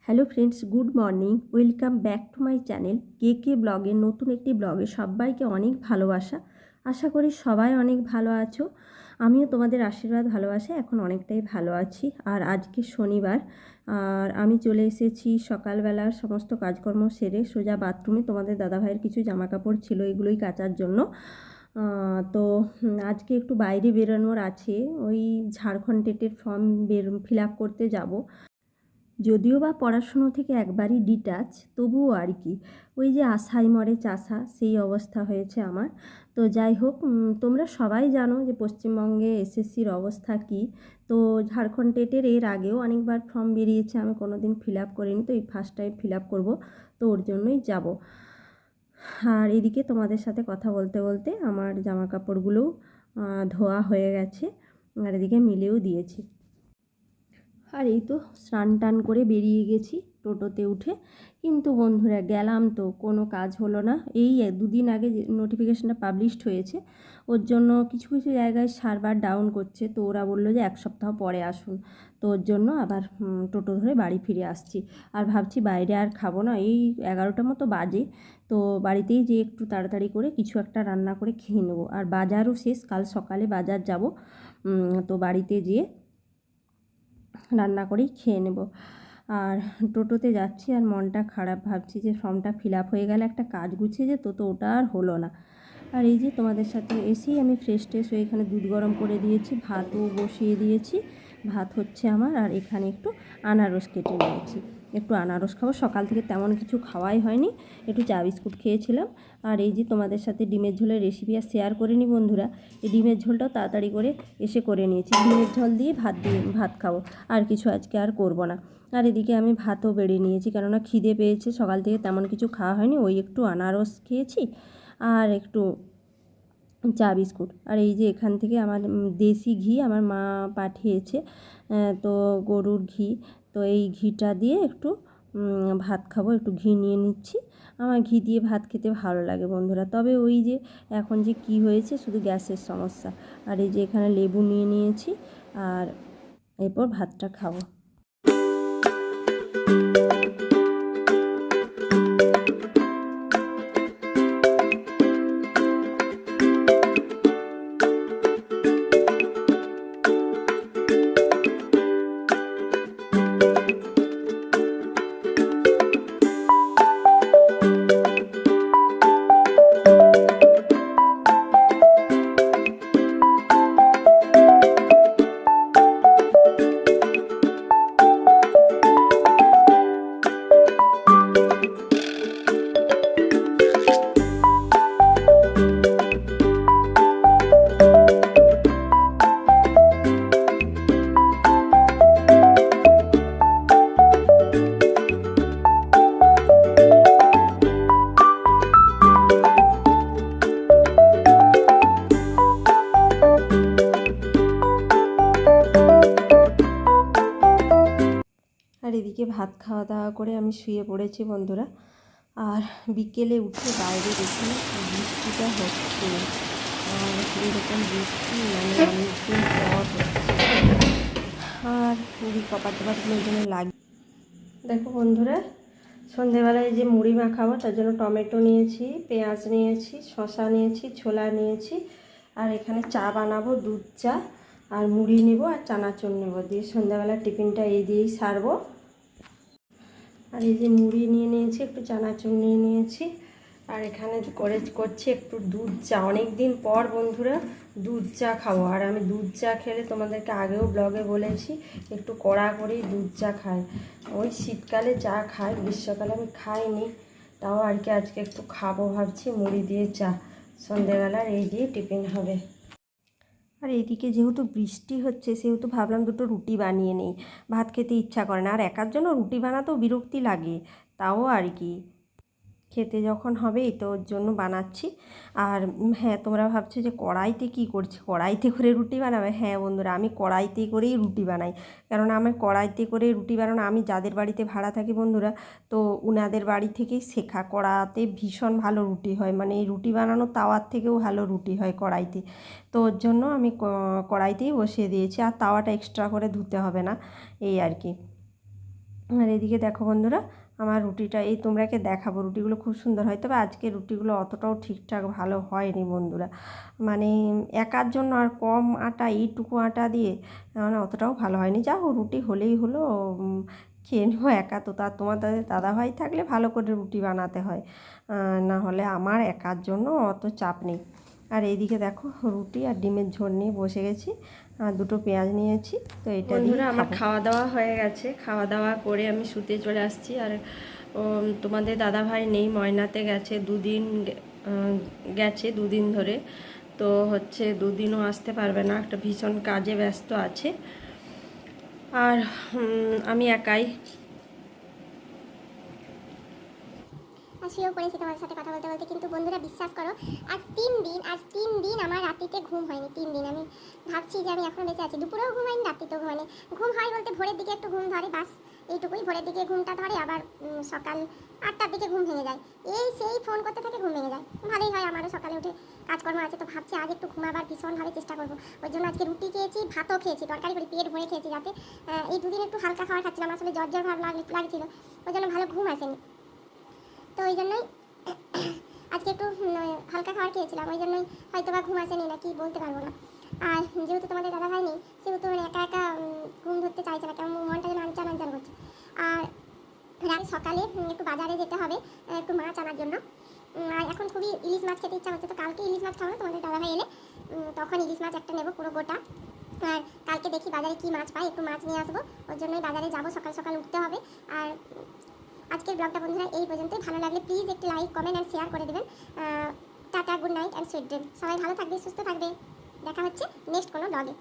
Hello friends, good morning. Welcome back to my channel কে ব্লগের নতুন একটি ব্লগে সবাইকে অনেক ভালোবাসা। আশা করি সবাই অনেক ভালো আছো। আমিও তোমাদের আশীর্বাদ ভালোবাসায় এখন অনেকটাই ভালো আছি। আর আজকে শনিবার, আর আমি চলে এসেছি সকালবেলার সমস্ত কাজকর্ম সেরে সোজা বাথরুমে। তোমাদের দাদাভাইয়ের কিছু জামাকাপড় ছিল, এগুলোই কাচার জন্য। তো আজকে একটু বাইরে বেরোনোর আছে, ওই ঝাড়খণ্ড টেটের ফর্ম ফিল আপ করতে যাব। যদিও বা পড়াশুনো থেকে একবারই ডিটাচ, তবুও আর কি ওই যে আশায় মরে চাষা, সেই অবস্থা হয়েছে আমার। তো যাই হোক, তোমরা সবাই জানো যে পশ্চিমবঙ্গে এসএসসির অবস্থা কি। তো ঝাড়খণ্ড টেটের এর আগেও অনেকবার ফর্ম বেরিয়েছে, আমি কোনো দিন ফিল আপ করিনি, তো এই ফার্স্ট টাইম ফিল আপ করবো, তো ওর জন্যই যাব। আর এদিকে তোমাদের সাথে কথা বলতে বলতে আমার জামা কাপড়গুলোও ধোয়া হয়ে গেছে, আর এদিকে মিলেও দিয়েছি। আর এই তো স্নান টান করে বেরিয়ে গেছি টোটোতে উঠে। কিন্তু বন্ধুরা গেলাম তো কোনো কাজ হলো না। এই দুদিন আগে যে নোটিফিকেশানটা পাবলিশড হয়েছে, ওর জন্য কিছু কিছু জায়গায় সার্ভার ডাউন করছে, তো ওরা বললো যে এক সপ্তাহ পরে আসুন। তো ওর জন্য আবার টোটো ধরে বাড়ি ফিরে আসছি। আর ভাবছি বাইরে আর খাবো না, এই 11টা মতো বাজে, তো বাড়িতেই যে একটু তাড়াতাড়ি করে কিছু একটা রান্না করে খেয়ে নেবো। আর বাজারও শেষ, কাল সকালে বাজার যাব, তো বাড়িতে যেয়ে রান্না করেই খেয়ে নেব। আর টোটোতে যাচ্ছি আর মনটা খারাপ, ভাবছি যে ফর্মটা ফিল আপ হয়ে গেলে একটা কাজ গুছিয়ে যেত, তো ওটা আর হলো না। আর এই যে তোমাদের সাথে এসেই আমি ফ্রেশ ট্রেশ হয়ে এখানে দুধ গরম করে দিয়েছি, ভাতও বসিয়ে দিয়েছি। ভাত হচ্ছে আমার, আর এখানে একটু আনারস কেটে নিয়েছি, একটু আনারস খাবো। সকাল থেকে তেমন কিছু খাওয়াই হয়নি, একটু চা বিস্কুট খেয়েছিলাম। আর এই যে তোমাদের সাথে ডিমের ঝোলের রেসিপি আর শেয়ার করিনি বন্ধুরা, এই ডিমের ঝোলটাও তাড়াতাড়ি করে এসে করে নিয়েছি। ডিমের ঝোল দিয়ে ভাত খাবো, আর কিছু আজকে আর করব না। আর এদিকে আমি ভাতও বেড়ে নিয়েছি, কেননা খিদে পেয়েছে, সকাল থেকে তেমন কিছু খাওয়া হয়নি, ওই একটু আনারস খেয়েছি আর একটু চা বিস্কুট। আর এই যে এখান থেকে আমার দেশি ঘি আমার মা পাঠিয়েছে, তো গরুর ঘি, তো এই ঘিটা দিয়ে একটু ভাত খাবো, একটু ঘি নিয়ে নিচ্ছি। আমার ঘি দিয়ে ভাত খেতে ভালো লাগে বন্ধুরা, তবে ওই যে এখন যে কি হয়েছে, শুধু গ্যাসের সমস্যা। আর এই যে এখানে লেবু নিয়ে নিয়েছি, আর এরপর ভাতটা খাবো। আর এদিকে ভাত খাওয়া দাওয়া করে আমি শুয়ে পড়েছি বন্ধুরা। আর বিকেলে উঠে বাইরে দেখি বৃষ্টিটা হচ্ছে, আর এরকম বৃষ্টি মানে অনেকদিন পর হচ্ছে। আর মুড়ি কপার টপারগুলো ওই জন্য লাগে। দেখো বন্ধুরা, সন্ধেবেলায় যে মুড়ি মাখাবো তার জন্য টমেটো নিয়েছি, পেঁয়াজ নিয়েছি, শসা নিয়েছি, ছোলা নিয়েছি, আর এখানে চা বানাবো, দুধ চা, আর মুড়ি নেব আর চানাচুর নেব, দিয়ে সন্ধ্যাবেলা টিফিনটা এই দিয়েই সারবো। আর এই যে মুড়ি নিয়ে নিয়েছি, একটু চানাচুর নিয়ে নিয়েছি, আর এখানে করছি একটু দুধ চা। অনেক দিন পর বন্ধুরা দুধ চা খাবো। আর আমি দুধ চা খেলে তোমাদেরকে আগেও ব্লগে বলেছি, একটু কড়া করেই দুধ চা খাই। ওই শীতকালে চা খাই, গ্রীষ্মকালে আমি খাইনি, তাও আর কি আজকে একটু খাবো ভাবছি, মুড়ি দিয়ে চা। সন্ধেবেলার এই দিয়ে টিফিন হবে। আর এইদিকে যেহেতু বৃষ্টি হচ্ছে, সেহেতু ভাবলাম দুটো রুটি বানিয়ে নেই, ভাত খেতে ইচ্ছা করে না। আর একার জন্য রুটি বানাতেও বিরক্তি লাগে, তাও আর কি খেতে যখন হবেই তো ওর জন্য বানাচ্ছি। আর হ্যাঁ, তোমরা ভাবছো যে কড়াইতে কি করছি, কড়াইতে করে রুটি বানাবে? হ্যাঁ বন্ধুরা, আমি কড়াইতে করেই রুটি বানাই, কারণ আমি কড়াইতে করে রুটি বানানো, আমি যাদের বাড়িতে ভাড়া থাকি বন্ধুরা, তো উনাদের বাড়ি থেকেই শেখা। কড়াতে ভীষণ ভালো রুটি হয়, মানে এই রুটি বানানো তাওয়ার থেকেও ভালো রুটি হয় কড়াইতে। তো ওর জন্য আমি কড়াইতেই বসিয়ে দিয়েছি, আর তাওয়াটা এক্সট্রা করে ধুতে হবে না, এই আর কি। আর এদিকে দেখো বন্ধুরা, আমার রুটিটা এই তোমরাকে দেখাবো, রুটিগুলো খুব সুন্দর হয়, তবে আজকে রুটিগুলো অতটাও ঠিকঠাক ভালো হয়নি বন্ধুরা। মানে একার জন্য আর কম আটা, এইটুকু আটা দিয়ে মানে অতটাও ভালো হয়নি। যা হোক, রুটি হলেই হলো, খেয়ে নেবো একা তো। তার তোমাদের দাদাভাই থাকলে ভালো করে রুটি বানাতে হয়, না হলে আমার একার জন্য অত চাপ নেই। আর এইদিকে দেখো রুটি আর ডিমের ঝোল নিয়ে বসে গেছি, আর দুটো পেঁয়াজ নিয়েছি। তো এটা বন্ধুরা আমার খাওয়া দাওয়া হয়ে গেছে, খাওয়া দাওয়া করে আমি শুতে চলে আসছি। আর তোমাদের দাদাভাই নেই, ময়নাতে গেছে, গেছে দুদিন ধরে। তো হচ্ছে দুদিনও আসতে পারবে না, একটা ভীষণ কাজে ব্যস্ত আছে। আর আমি একাই শুয়েও পড়েছি তোমাদের সাথে কথা বলতে বলতে। কিন্তু বন্ধুরা বিশ্বাস করো, আজ 3 দিন আমার রাত্রিতে ঘুম হয়নি। 3 দিন আমি ভাবছি যে আমি এখনো বেঁচে আছি। দুপুরেও ঘুম হয়নি, রাত্রিতেও ঘুম হয়নি। ঘুম হয় বলতে ভোরের দিকে একটু ঘুম ধরে, বাস এইটুকুই। ভোরের দিকে ঘুমটা ধরে, আবার সকাল 8টার দিকে ঘুম ভেঙে যায়। এই সেই ফোন করতে থাকে, ঘুম ভেঙে যায়। ভালোই হয়, আমারও সকালে উঠে কাজকর্ম আছে। তো ভাবছি আজ একটু ঘুমাবার ভীষণভাবে চেষ্টা করবো। ওই জন্য আজকে রুটি খেয়েছি, ভাতও খেয়েছি, তরকারি করে পেট ভরে খেয়েছি, যাতে এই দুদিন একটু হালকা খাবার খাচ্ছিলাম। আসলে জ্বর ভাব লাগছিল, ওই জন্য ভালো ঘুম আসেনি। তো ওই জন্যই আজকে একটু হালকা খাবার খেয়েছিলাম, ওই জন্যই হয়তো বা ঘুম আসেনি, না কি বলতে পারবো না। আর যেহেতু তোমাদের দাদা ভাই নেই, সেহেতু একা একা ঘুম ধরতে চাইছে না, কেমন মনটা যেন আনচান আনচান করছে। আর রাতে সকালে একটু বাজারে যেতে হবে, একটু মাছ আনার জন্য। আর এখন খুবই ইলিশ মাছ খেতে ইচ্ছা হচ্ছে। তো কালকে ইলিশ মাছ খাবো না, তোমাদের দাদা ভাই এলে তখন ইলিশ মাছ একটা নেবো পুরো গোটা। আর কালকে দেখি বাজারে কি মাছ পাই, একটু মাছ নিয়ে আসবো। ওর জন্যই বাজারে যাবো, সকাল সকাল উঠতে হবে। আর আজকের ব্লগটা বন্ধুরা এই পর্যন্তই। ভালো লাগলে প্লিজ একটি লাইক, কমেন্ট অ্যান্ড শেয়ার করে দেবেন। Tata, good night and sweet dream. সবাই ভালো থাকবে, সুস্থ থাকবে। দেখা হচ্ছে নেক্সট কোনো ব্লগে।